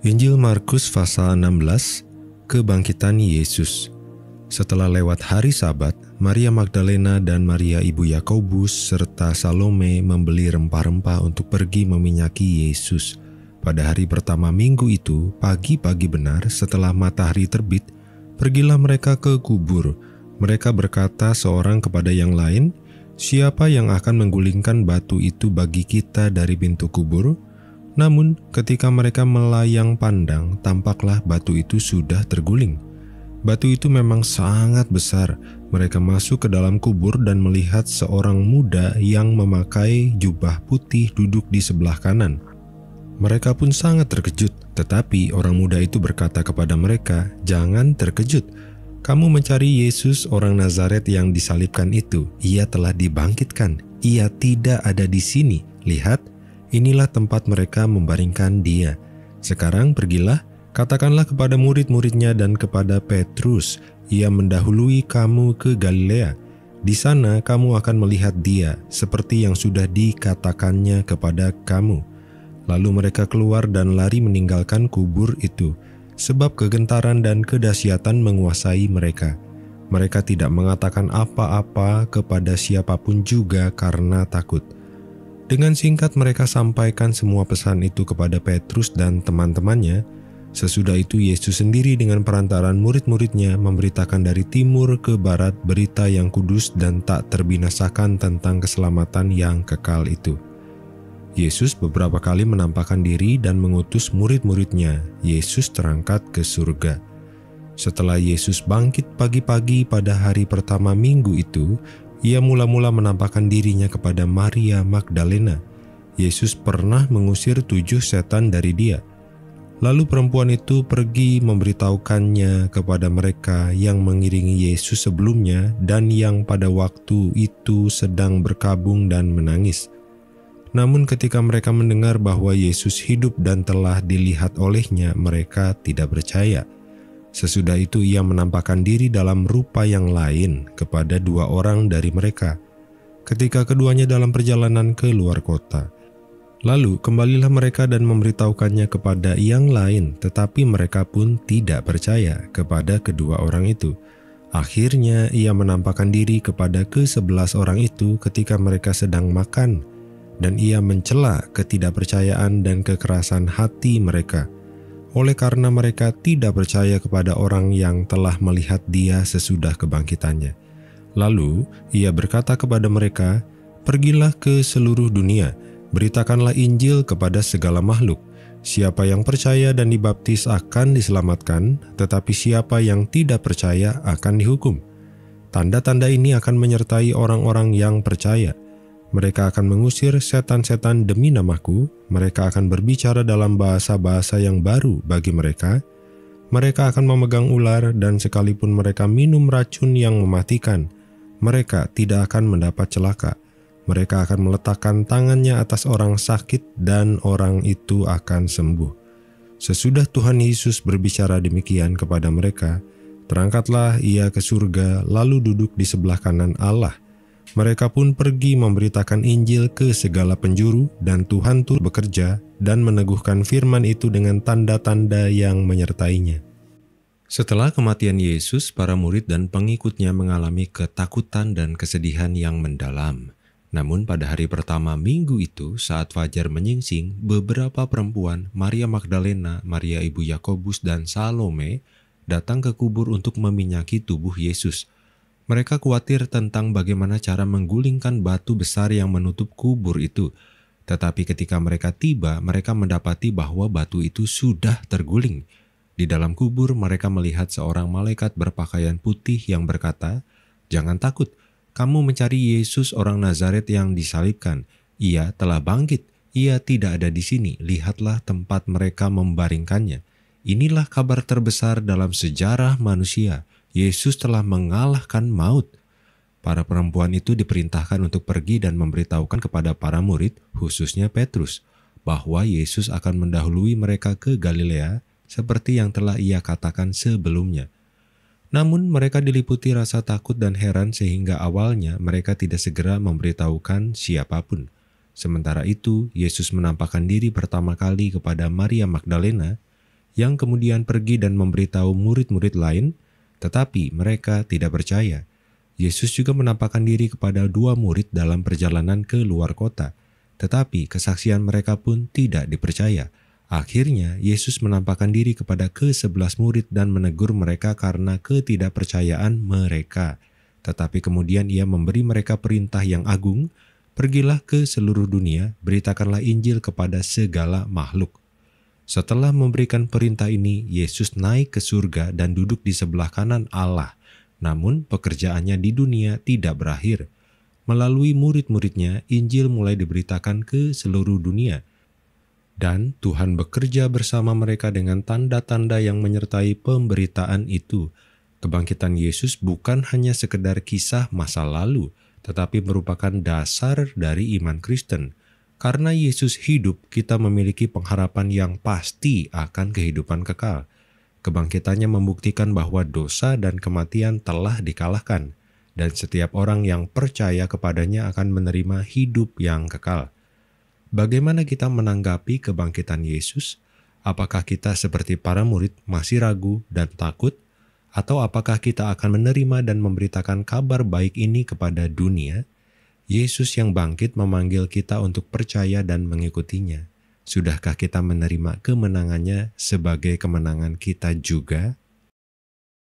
Injil Markus pasal 16, Kebangkitan Yesus. Setelah lewat hari Sabat, Maria Magdalena dan Maria ibu Yakobus serta Salome membeli rempah-rempah untuk pergi meminyaki Yesus. Pada hari pertama minggu itu, pagi-pagi benar setelah matahari terbit, pergilah mereka ke kubur. Mereka berkata seorang kepada yang lain, "Siapa yang akan menggulingkan batu itu bagi kita dari pintu kubur?" Namun, ketika mereka melayang pandang, tampaklah batu itu sudah terguling. Batu itu memang sangat besar. Mereka masuk ke dalam kubur dan melihat seorang muda yang memakai jubah putih duduk di sebelah kanan. Mereka pun sangat terkejut, tetapi orang muda itu berkata kepada mereka, "Jangan terkejut. Kamu mencari Yesus orang Nazaret yang disalibkan itu. Ia telah dibangkitkan. Ia tidak ada di sini. Lihat, inilah tempat mereka membaringkan dia. Sekarang pergilah, katakanlah kepada murid-muridnya dan kepada Petrus, ia mendahului kamu ke Galilea. Di sana kamu akan melihat dia, seperti yang sudah dikatakannya kepada kamu." Lalu mereka keluar dan lari meninggalkan kubur itu, sebab kegentaran dan kedahsyatan menguasai mereka. Mereka tidak mengatakan apa-apa kepada siapapun juga karena takut. Dengan singkat mereka sampaikan semua pesan itu kepada Petrus dan teman-temannya. Sesudah itu Yesus sendiri dengan perantaran murid-muridnya memberitakan dari timur ke barat berita yang kudus dan tak terbinasakan tentang keselamatan yang kekal itu. Yesus beberapa kali menampakkan diri dan mengutus murid-muridnya. Yesus terangkat ke surga. Setelah Yesus bangkit pagi-pagi pada hari pertama minggu itu, ia mula-mula menampakkan dirinya kepada Maria Magdalena. Yesus pernah mengusir 7 setan dari dia. Lalu perempuan itu pergi memberitahukannya kepada mereka yang mengiringi Yesus sebelumnya dan yang pada waktu itu sedang berkabung dan menangis. Namun ketika mereka mendengar bahwa Yesus hidup dan telah dilihat olehnya, mereka tidak percaya. Sesudah itu ia menampakkan diri dalam rupa yang lain kepada 2 orang dari mereka, ketika keduanya dalam perjalanan ke luar kota. Lalu kembalilah mereka dan memberitahukannya kepada yang lain, tetapi mereka pun tidak percaya kepada kedua orang itu. Akhirnya ia menampakkan diri kepada ke-11 orang itu ketika mereka sedang makan, dan ia mencela ketidakpercayaan dan kekerasan hati mereka. Oleh karena mereka tidak percaya kepada orang yang telah melihat dia sesudah kebangkitannya. Lalu ia berkata kepada mereka, "Pergilah ke seluruh dunia, beritakanlah Injil kepada segala makhluk. Siapa yang percaya dan dibaptis akan diselamatkan, tetapi siapa yang tidak percaya akan dihukum. Tanda-tanda ini akan menyertai orang-orang yang percaya. Mereka akan mengusir setan-setan demi namaku, mereka akan berbicara dalam bahasa-bahasa yang baru bagi mereka, mereka akan memegang ular dan sekalipun mereka minum racun yang mematikan, mereka tidak akan mendapat celaka. Mereka akan meletakkan tangannya atas orang sakit dan orang itu akan sembuh." Sesudah Tuhan Yesus berbicara demikian kepada mereka, terangkatlah ia ke surga lalu duduk di sebelah kanan Allah. Mereka pun pergi memberitakan Injil ke segala penjuru dan Tuhan turut bekerja dan meneguhkan firman itu dengan tanda-tanda yang menyertainya. Setelah kematian Yesus, para murid dan pengikutnya mengalami ketakutan dan kesedihan yang mendalam. Namun pada hari pertama minggu itu, saat fajar menyingsing, beberapa perempuan, Maria Magdalena, Maria ibu Yakobus dan Salome, datang ke kubur untuk meminyaki tubuh Yesus. Mereka khawatir tentang bagaimana cara menggulingkan batu besar yang menutup kubur itu. Tetapi ketika mereka tiba, mereka mendapati bahwa batu itu sudah terguling. Di dalam kubur mereka melihat seorang malaikat berpakaian putih yang berkata, "Jangan takut, kamu mencari Yesus orang Nazaret yang disalibkan. Ia telah bangkit, ia tidak ada di sini. Lihatlah tempat mereka membaringkannya. Inilah kabar terbesar dalam sejarah manusia. Yesus telah mengalahkan maut." Para perempuan itu diperintahkan untuk pergi dan memberitahukan kepada para murid, khususnya Petrus, bahwa Yesus akan mendahului mereka ke Galilea seperti yang telah ia katakan sebelumnya. Namun mereka diliputi rasa takut dan heran sehingga awalnya mereka tidak segera memberitahukan siapapun. Sementara itu, Yesus menampakkan diri pertama kali kepada Maria Magdalena. yang kemudian pergi dan memberitahu murid-murid lain, tetapi mereka tidak percaya. Yesus juga menampakkan diri kepada 2 murid dalam perjalanan ke luar kota, tetapi kesaksian mereka pun tidak dipercaya. Akhirnya, Yesus menampakkan diri kepada ke-11 murid dan menegur mereka karena ketidakpercayaan mereka. Tetapi kemudian ia memberi mereka perintah yang agung, pergilah ke seluruh dunia, beritakanlah Injil kepada segala makhluk. Setelah memberikan perintah ini, Yesus naik ke surga dan duduk di sebelah kanan Allah. Namun pekerjaannya di dunia tidak berakhir. Melalui murid-muridnya, Injil mulai diberitakan ke seluruh dunia. Dan Tuhan bekerja bersama mereka dengan tanda-tanda yang menyertai pemberitaan itu. Kebangkitan Yesus bukan hanya sekedar kisah masa lalu, tetapi merupakan dasar dari iman Kristen. Karena Yesus hidup, kita memiliki pengharapan yang pasti akan kehidupan kekal. Kebangkitannya membuktikan bahwa dosa dan kematian telah dikalahkan, dan setiap orang yang percaya kepadanya akan menerima hidup yang kekal. Bagaimana kita menanggapi kebangkitan Yesus? Apakah kita seperti para murid masih ragu dan takut? Atau apakah kita akan menerima dan memberitakan kabar baik ini kepada dunia? Yesus yang bangkit memanggil kita untuk percaya dan mengikutinya. Sudahkah kita menerima kemenangannya sebagai kemenangan kita juga?